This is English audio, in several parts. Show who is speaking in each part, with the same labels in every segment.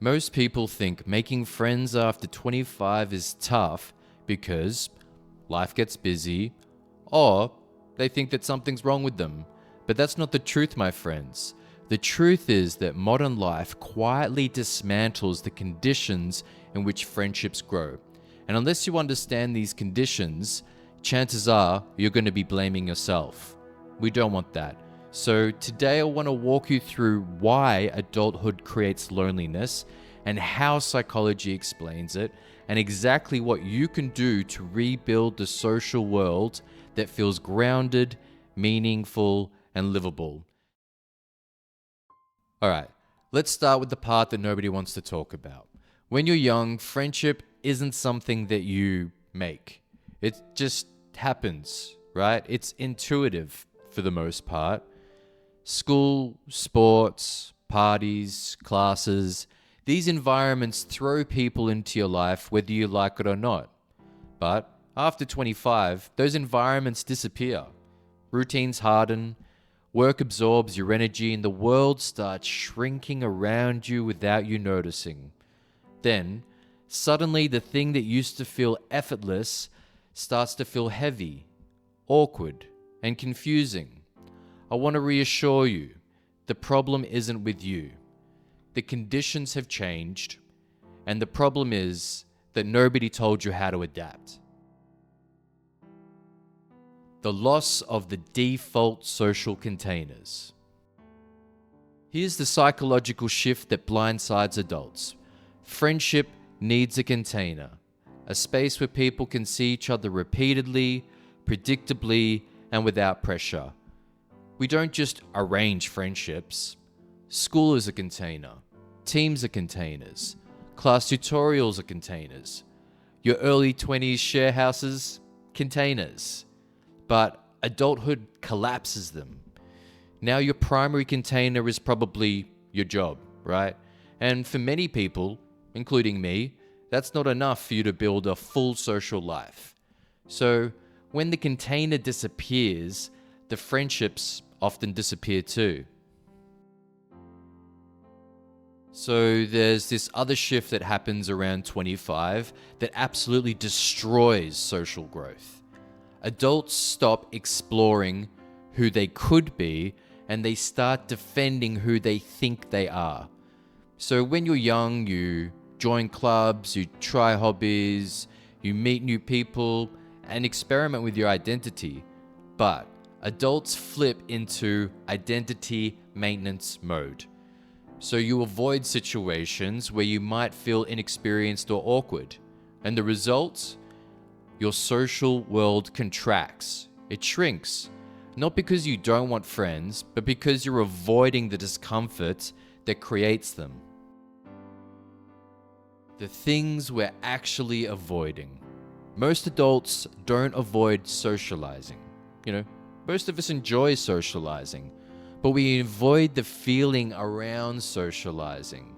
Speaker 1: Most people think making friends after 25 is tough because life gets busy, or they think that something's wrong with them. But that's not the truth, my friends. The truth is that modern life quietly dismantles the conditions in which friendships grow. And unless you understand these conditions, chances are you're going to be blaming yourself. We don't want that. So today I want to walk you through why adulthood creates loneliness and how psychology explains it, and exactly what you can do to rebuild the social world that feels grounded, meaningful, and livable. Alright, let's start with the part that nobody wants to talk about. When you're young, friendship isn't something that you make. It just happens, right? It's intuitive for the most part. School, sports, parties, classes, these environments throw people into your life whether you like it or not. But after 25, those environments disappear. Routines harden, work absorbs your energy, and the world starts shrinking around you without you noticing. Then, suddenly the thing that used to feel effortless starts to feel heavy, awkward, and confusing. I want to reassure you, the problem isn't with you. The conditions have changed, and the problem is that nobody told you how to adapt. The loss of the default social containers. Here's the psychological shift that blindsides adults. Friendship needs a container, a space where people can see each other repeatedly, predictably, and without pressure. We don't just arrange friendships. School is a container. Teams are containers. Class tutorials are containers. Your early 20s share houses, containers. But adulthood collapses them. Now your primary container is probably your job, right? And for many people, including me, that's not enough for you to build a full social life. So when the container disappears, the friendships often disappear too. So there's this other shift that happens around 25 that absolutely destroys social growth. Adults stop exploring who they could be, and they start defending who they think they are. So when you're young, you join clubs, you try hobbies, you meet new people, and experiment with your identity. But adults flip into identity maintenance mode. So you avoid situations where you might feel inexperienced or awkward. And the result? Your social world contracts. It shrinks. Not because you don't want friends, but because you're avoiding the discomfort that creates them. The things we're actually avoiding. Most adults don't avoid socializing. Most of us enjoy socializing, but we avoid the feeling around socializing.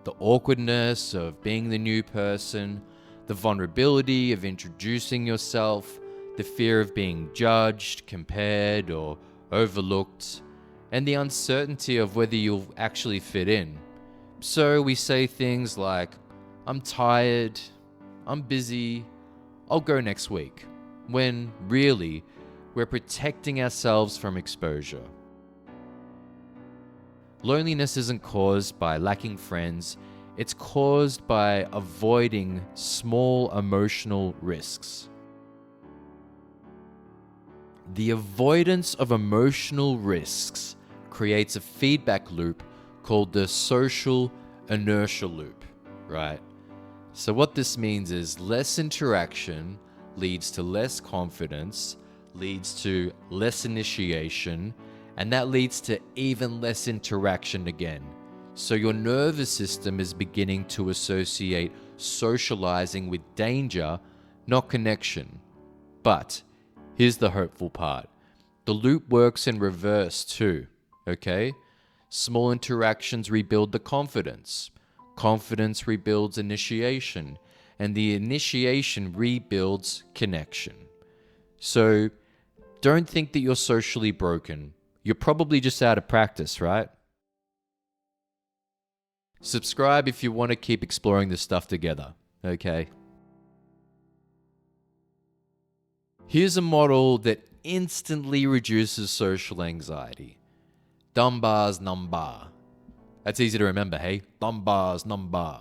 Speaker 1: The awkwardness of being the new person, the vulnerability of introducing yourself, the fear of being judged, compared, or overlooked, and the uncertainty of whether you'll actually fit in. So we say things like, I'm tired, I'm busy, I'll go next week, when really, we're protecting ourselves from exposure. Loneliness isn't caused by lacking friends, it's caused by avoiding small emotional risks. The avoidance of emotional risks creates a feedback loop called the social inertia loop, right? So what this means is less interaction leads to less confidence, leads to less initiation, and that leads to even less interaction again. So your nervous system is beginning to associate socializing with danger, not connection. But here's the hopeful part. The loop works in reverse too, okay? Small interactions rebuild the confidence. Confidence rebuilds initiation, and the initiation rebuilds connection. So don't think that you're socially broken. You're probably just out of practice, right? Subscribe if you want to keep exploring this stuff together, okay? Here's a model that instantly reduces social anxiety. Dunbar's number. That's easy to remember, hey? Dunbar's number.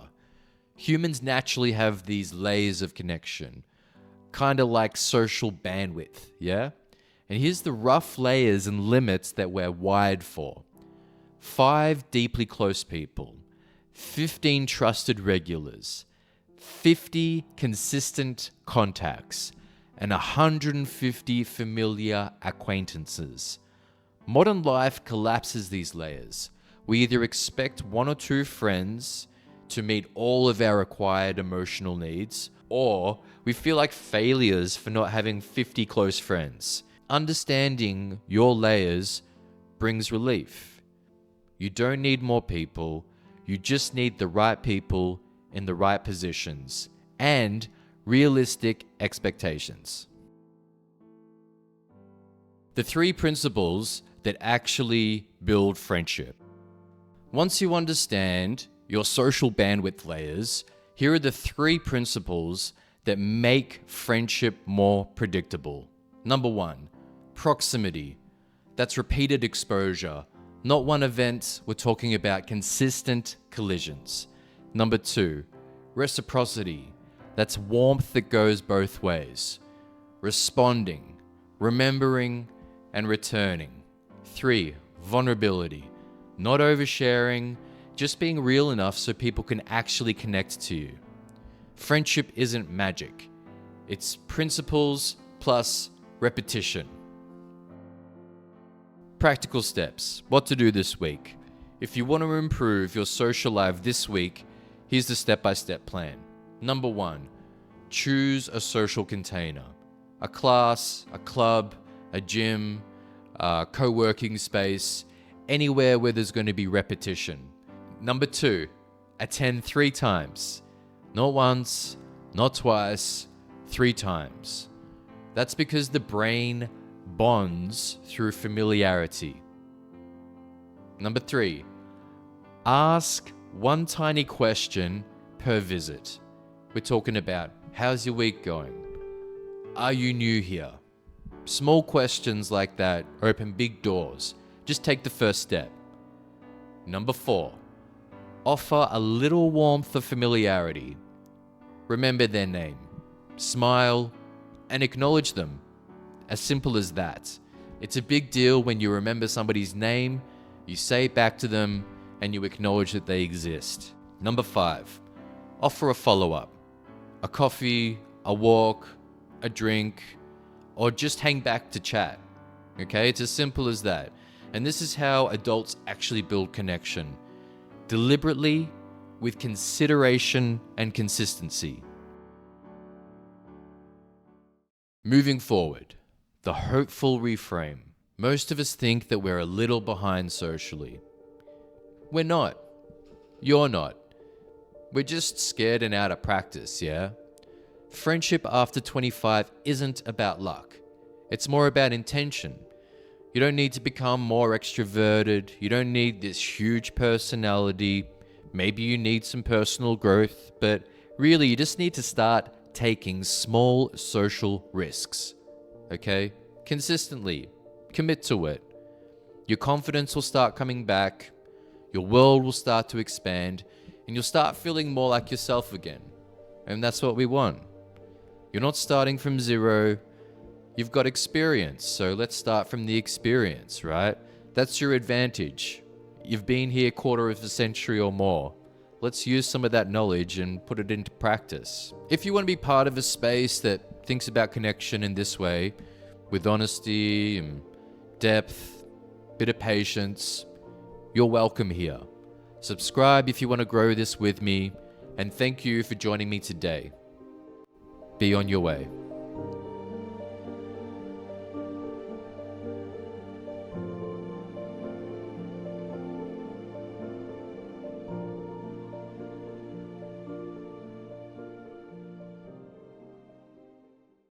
Speaker 1: Humans naturally have these layers of connection, kind of like social bandwidth, yeah? And here's the rough layers and limits that we're wired for. 5 deeply close people, 15 trusted regulars, 50 consistent contacts, and 150 familiar acquaintances. Modern life collapses these layers. We either expect 1 or 2 friends to meet all of our required emotional needs, or we feel like failures for not having 50 close friends. Understanding your layers brings relief. You don't need more people, you just need the right people in the right positions and realistic expectations. The 3 principles that actually build friendship. Once you understand your social bandwidth layers, here are the 3 principles that make friendship more predictable. Number 1, proximity. That's repeated exposure. Not one event, we're talking about consistent collisions. Number 2, reciprocity. That's warmth that goes both ways. Responding, remembering, and returning. 3, vulnerability. Not oversharing, just being real enough so people can actually connect to you. Friendship isn't magic. It's principles plus repetition. Practical steps. What to do this week. If you want to improve your social life this week, here's the step-by-step plan. Number 1, choose a social container. A class, a club, a gym, a co-working space, anywhere where there's going to be repetition. Number 2, attend 3 times. Not once, not twice, 3 times. That's because the brain bonds through familiarity. Number 3, ask one tiny question per visit. We're talking about, how's your week going? Are you new here? Small questions like that open big doors. Just take the first step. Number 4, offer a little warmth of familiarity. Remember their name, smile, and acknowledge them. As simple as that. It's a big deal when you remember somebody's name, you say it back to them, and you acknowledge that they exist. Number 5, offer a follow-up. A coffee, a walk, a drink, or just hang back to chat. Okay, it's as simple as that. And this is how adults actually build connection. Deliberately, with consideration and consistency. Moving forward, the hopeful reframe. Most of us think that we're a little behind socially. We're not. You're not. We're just scared and out of practice, yeah? Friendship after 25 isn't about luck. It's more about intention. You don't need to become more extroverted. You don't need this huge personality. Maybe you need some personal growth, but really you just need to start taking small social risks. Okay? Consistently. Commit to it. Your confidence will start coming back. Your world will start to expand. And you'll start feeling more like yourself again. And that's what we want. You're not starting from zero. You've got experience. So let's start from the experience, right? That's your advantage. You've been here 1/4 of a century or more. Let's use some of that knowledge and put it into practice. If you want to be part of a space that thinks about connection in this way, with honesty and depth, bit of patience, you're welcome here. Subscribe if you want to grow this with me, and thank you for joining me today. Be on your way.